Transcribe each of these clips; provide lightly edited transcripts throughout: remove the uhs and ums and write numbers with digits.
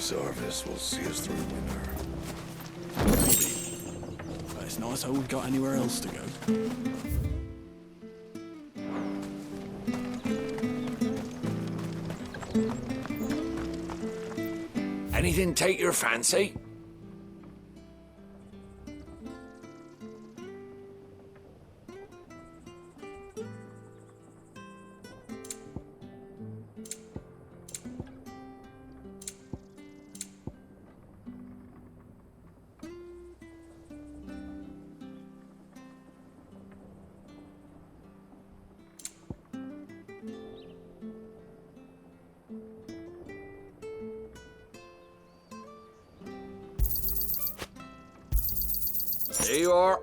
This harvest will see us through winter. Maybe. But it's not as though we've got anywhere else to go. Anything take your fancy? There you are.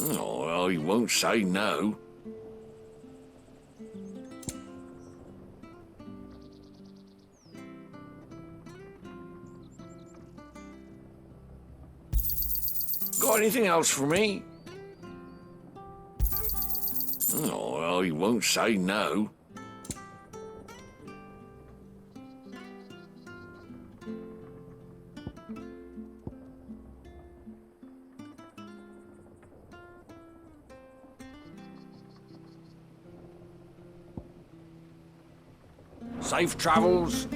Oh, well, he won't say no. Got anything else for me? Oh, well, he won't say no. Safe travels.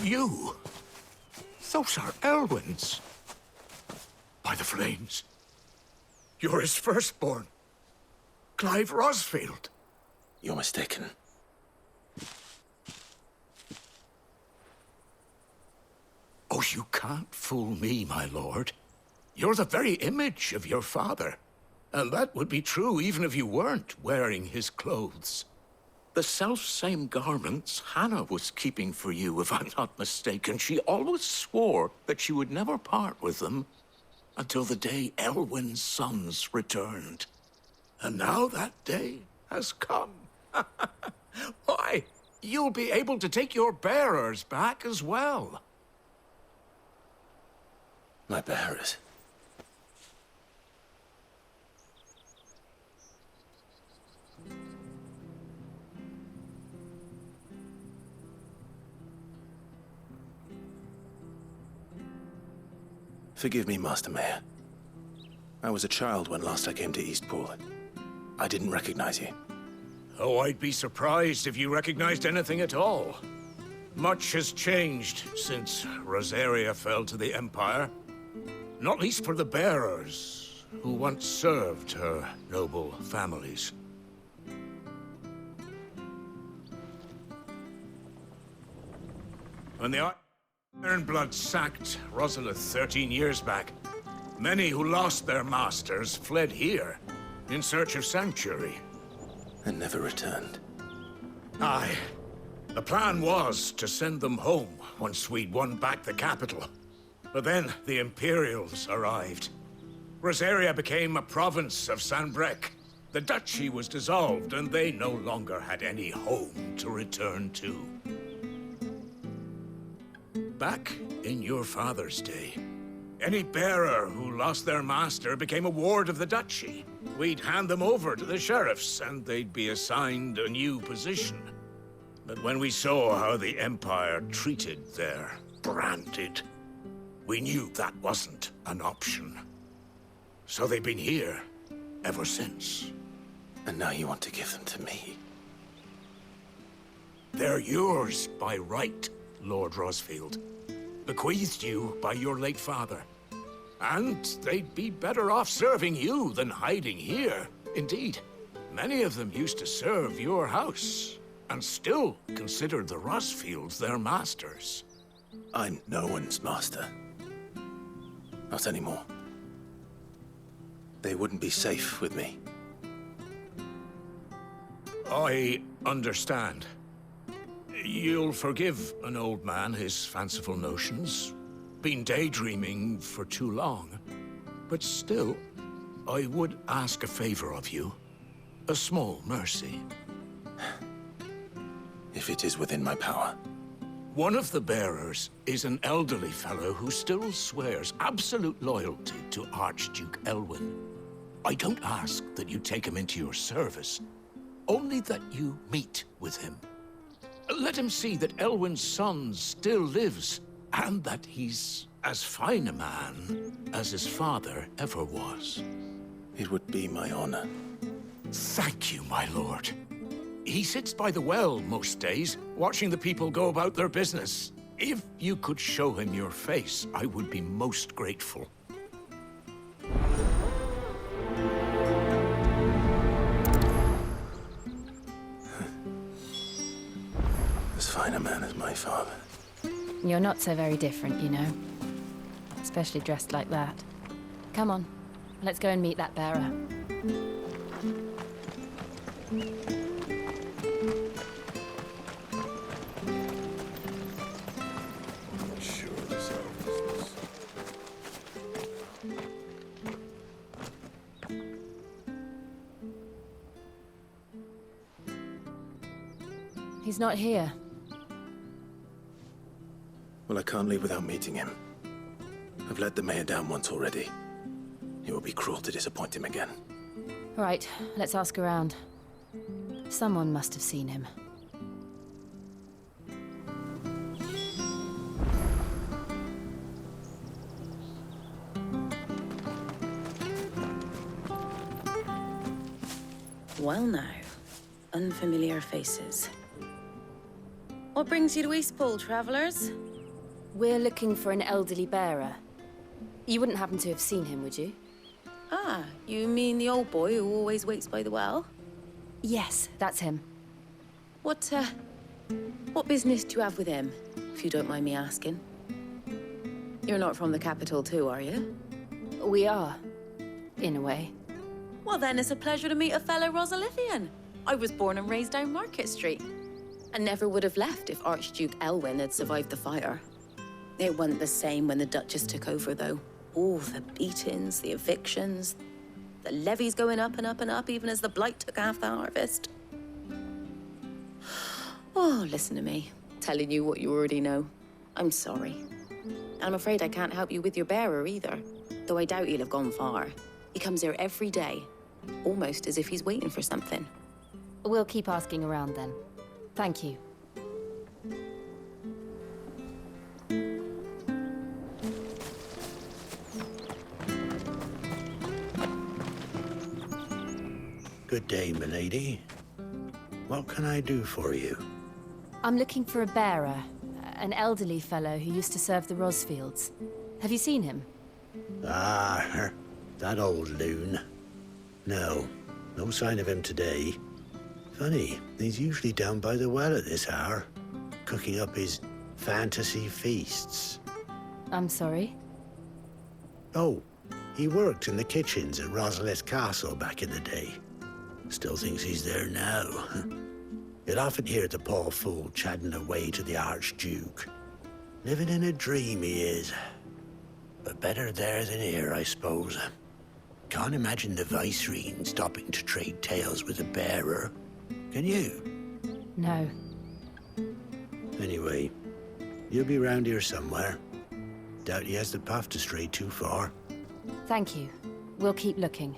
You? Those are Elwyn's. By the flames. You're his firstborn. Clive Rosfield. You're mistaken. Oh, you can't fool me, my lord. You're the very image of your father. And that would be true even if you weren't wearing his clothes. The self-same garments Hannah was keeping for you, if I'm not mistaken. She always swore that she would never part with them until the day Elwyn's sons returned. And now that day has come. Why, you'll be able to take your bearers back as well. My bearers. Forgive me, Master Mayor. I was a child when last I came to Eastpool. I didn't recognize you. Oh, I'd be surprised if you recognized anything at all. Much has changed since Rosaria fell to the Empire. Not least for the bearers, who once served her noble families. When the Ironblood sacked Rosalith 13 years back, many who lost their masters fled here in search of sanctuary. And never returned. Aye. The plan was to send them home once we'd won back the capital. But then the Imperials arrived. Rosaria became a province of Sanbreque. The duchy was dissolved, and they no longer had any home to return to. Back in your father's day, any bearer who lost their master became a ward of the duchy. We'd hand them over to the sheriffs, and they'd be assigned a new position. But when we saw how the Empire treated their branded, we knew that wasn't an option. So they've been here ever since. And now you want to give them to me? They're yours by right, Lord Rosfield. Bequeathed you by your late father. And they'd be better off serving you than hiding here. Indeed, many of them used to serve your house, and still considered the Rosfields their masters. I'm no one's master. Not anymore. They wouldn't be safe with me. I understand. You'll forgive an old man his fanciful notions. Been daydreaming for too long. But still, I would ask a favor of you. A small mercy. If it is within my power. One of the bearers is an elderly fellow who still swears absolute loyalty to Archduke Elwyn. I don't ask that you take him into your service, only that you meet with him. Let him see that Elwyn's son still lives, and that he's as fine a man as his father ever was. It would be my honor. Thank you, my lord. He sits by the well most days, watching the people go about their business. If you could show him your face, I would be most grateful. As fine a man as my father. You're not so very different, you know. Especially dressed like that. Come on, let's go and meet that bearer. Sure, this our business. He's not here. Well, I can't leave without meeting him. I've let the mayor down once already. It would be cruel to disappoint him again. Right, let's ask around. Someone must have seen him. Well now, unfamiliar faces. What brings you to Eastpool, travellers? We're looking for an elderly bearer. You wouldn't happen to have seen him, would you? Ah, you mean the old boy who always waits by the well? Yes, that's him. What business do you have with him, if you don't mind me asking? You're not from the capital too, are you? We are, in a way. Well then, it's a pleasure to meet a fellow Rosalithian. I was born and raised down Market Street. And never would have left if Archduke Elwyn had survived the fire. It wasn't the same when the Duchess took over, though. All the beatings, the evictions, the levies going up and up and up, even as the blight took half the harvest. Oh, listen to me, telling you what you already know. I'm sorry. I'm afraid I can't help you with your bearer either, though I doubt he'll have gone far. He comes here every day, almost as if he's waiting for something. We'll keep asking around then. Thank you. Good day, milady. What can I do for you? I'm looking for a bearer, an elderly fellow who used to serve the Rosfields. Have you seen him? Ah, that old loon. No sign of him today. Funny, he's usually down by the well at this hour, cooking up his fantasy feasts. I'm sorry? Oh, he worked in the kitchens at Rosalith Castle back in the day. Still thinks he's there now. You'll often hear the poor fool chatting away to the Archduke. Living in a dream he is. But better there than here, I suppose. Can't imagine the Vicereine stopping to trade tales with a bearer. Can you? No. Anyway, you'll be round here somewhere. Doubt he has the path to stray too far. Thank you. We'll keep looking.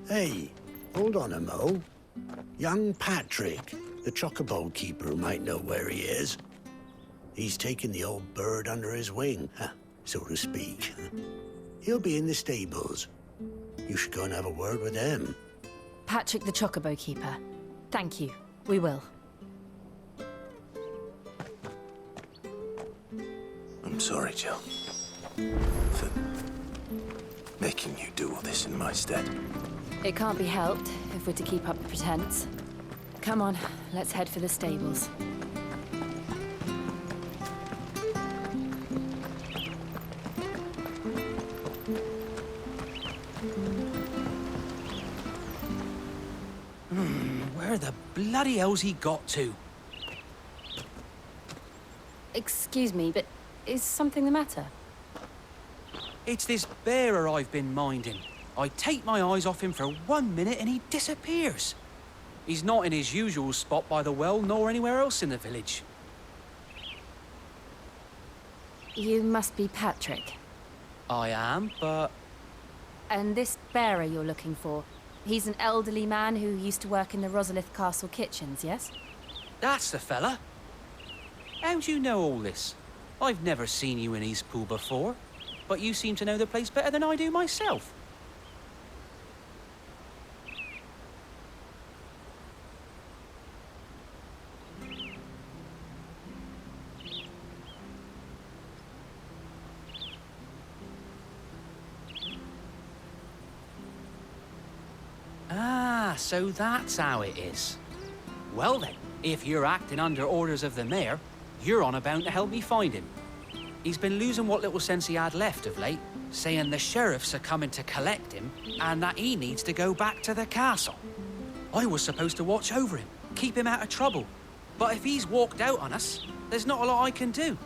Hey, hold on a mo. Young Patrick, the chocobo keeper, might know where he is. He's taken the old bird under his wing, so to speak. He'll be in the stables. You should go and have a word with him. Patrick the Chocobo Keeper. Thank you. We will. I'm sorry, Jill. For making you do all this in my stead. It can't be helped if we're to keep up the pretense. Come on, let's head for the stables. bloody hell's he got to? Excuse me, but is something the matter? It's this bearer I've been minding. I take my eyes off him for 1 minute and he disappears. He's not in his usual spot by the well, nor anywhere else in the village. You must be Patrick. I am, but... And this bearer you're looking for, he's an elderly man who used to work in the Rosalith Castle kitchens, yes? That's the fella. How'd you know all this? I've never seen you in Eastpool before, but you seem to know the place better than I do myself. Ah, so that's how it is. Well then, if you're acting under orders of the mayor, you're on about to help me find him. He's been losing what little sense he had left of late, saying the sheriffs are coming to collect him and that he needs to go back to the castle. I was supposed to watch over him, keep him out of trouble. But if he's walked out on us, there's not a lot I can do.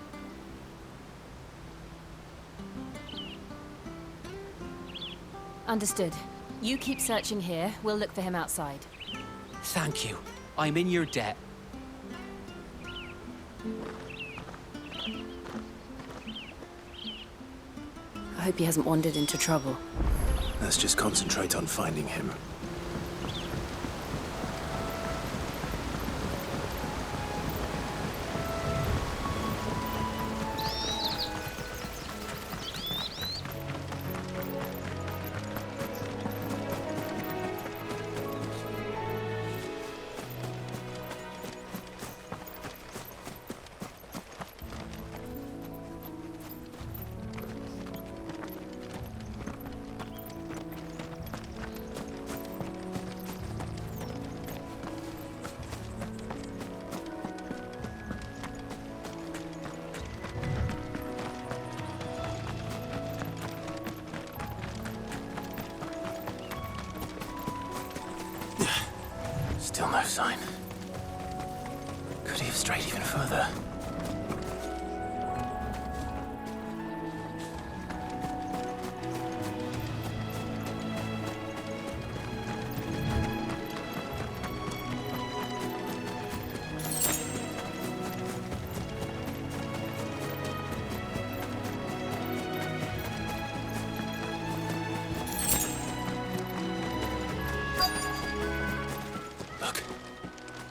Understood. You keep searching here, we'll look for him outside. Thank you. I'm in your debt. I hope he hasn't wandered into trouble. Let's just concentrate on finding him. Still no sign. Could he have strayed even further?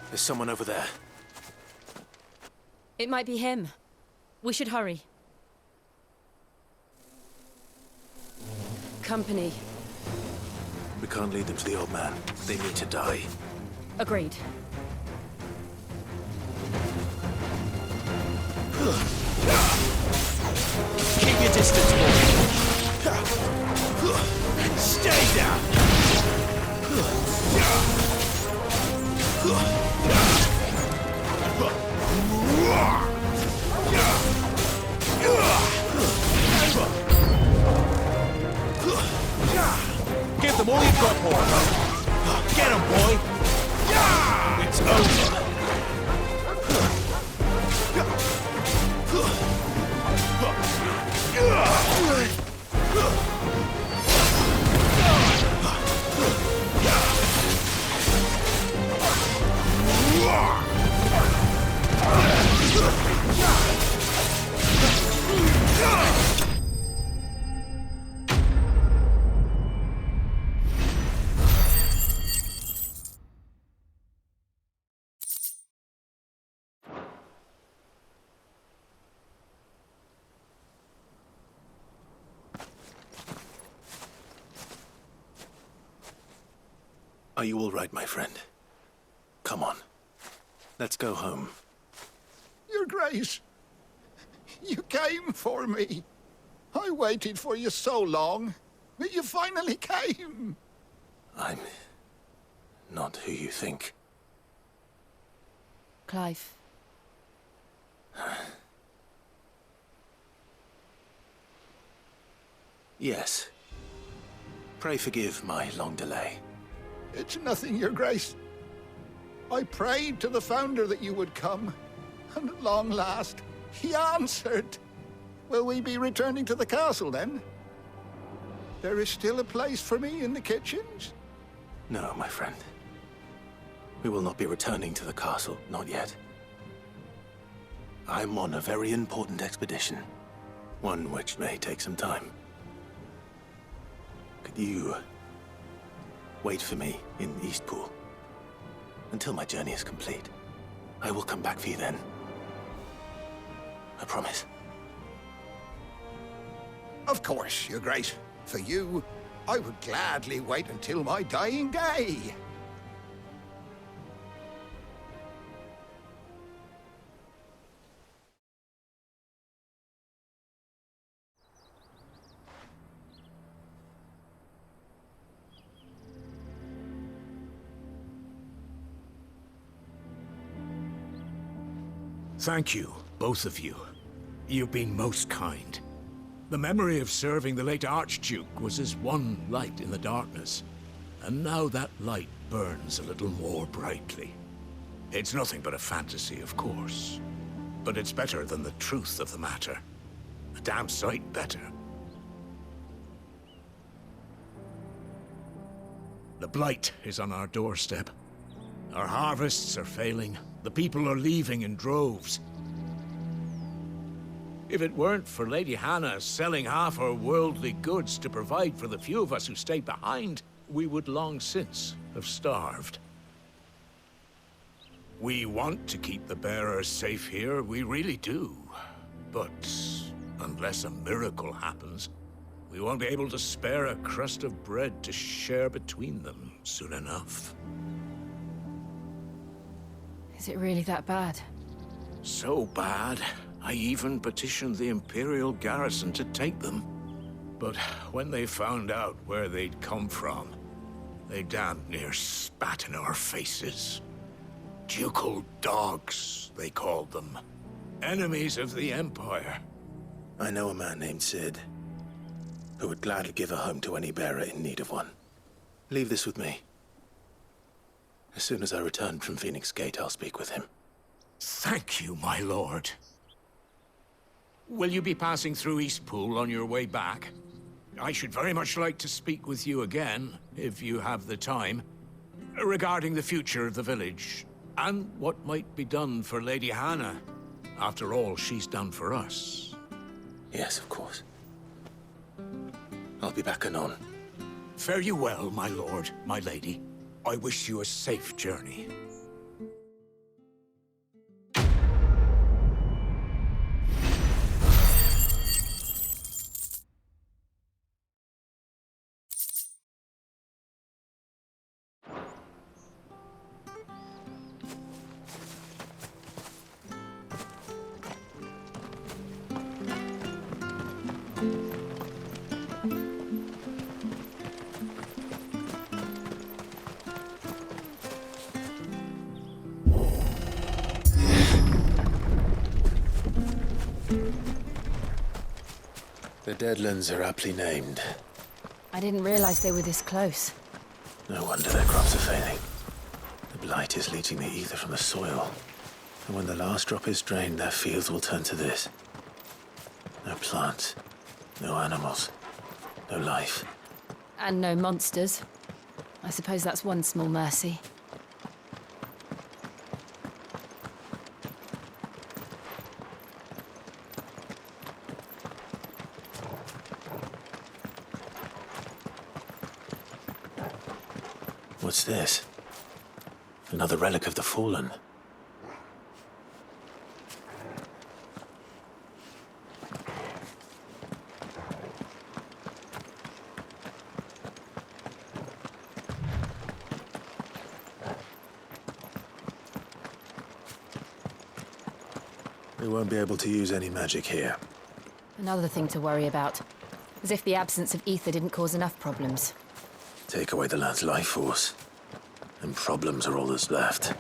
There's someone over there. It might be him. We should hurry. Company. We can't lead them to the old man. They need to die. Agreed. Keep your distance, boy. Stay down. Give them all you've got, boy. Get him, boy. It's over. Are you all right, my friend? Come on. Let's go home. Your Grace, you came for me. I waited for you so long, but you finally came. I'm not who you think. Clive. Yes. Pray forgive my long delay. It's nothing, Your Grace. I prayed to the Founder that you would come, and at long last, he answered. Will we be returning to the castle, then? There is still a place for me in the kitchens? No, my friend. We will not be returning to the castle, not yet. I'm on a very important expedition. One which may take some time. Could you wait for me in Eastpool until my journey is complete? I will come back for you then. I promise. Of course, Your Grace. For you, I would gladly wait until my dying day. Thank you, both of you. You've been most kind. The memory of serving the late Archduke was as one light in the darkness, and now that light burns a little more brightly. It's nothing but a fantasy, of course, but it's better than the truth of the matter. A damn sight better. The blight is on our doorstep. Our harvests are failing. The people are leaving in droves. If it weren't for Lady Hannah selling half her worldly goods to provide for the few of us who stayed behind, we would long since have starved. We want to keep the bearers safe here, we really do. But unless a miracle happens, we won't be able to spare a crust of bread to share between them soon enough. Is it really that bad? So bad, I even petitioned the Imperial garrison to take them. But when they found out where they'd come from, they damn near spat in our faces. Ducal dogs, they called them. Enemies of the Empire. I know a man named Sid, who would gladly give a home to any bearer in need of one. Leave this with me. As soon as I return from Phoenix Gate, I'll speak with him. Thank you, my lord. Will you be passing through Eastpool on your way back? I should very much like to speak with you again, if you have the time, regarding the future of the village, and what might be done for Lady Hannah. After all she's done for us. Yes, of course. I'll be back anon. Fare you well, my lord, my lady. I wish you a safe journey. The Deadlands are aptly named. I didn't realize they were this close. No wonder their crops are failing. The blight is leaching the ether from the soil. And when the last drop is drained, their fields will turn to this. No plants, no animals, no life. And no monsters. I suppose that's one small mercy. What's this? Another relic of the Fallen. We won't be able to use any magic here. Another thing to worry about. As if the absence of ether didn't cause enough problems. Take away the lad's life force, and problems are all that's left.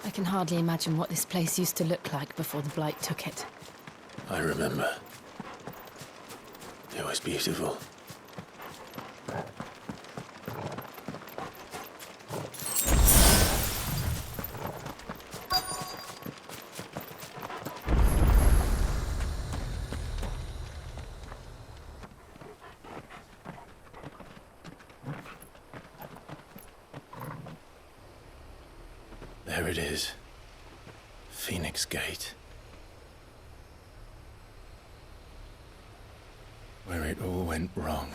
I can hardly imagine what this place used to look like before the Blight took it. I remember. It was beautiful. There it is. Phoenix Gate. Where it all went wrong.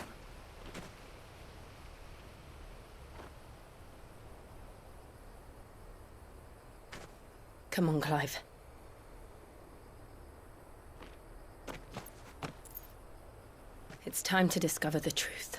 Come on, Clive. It's time to discover the truth.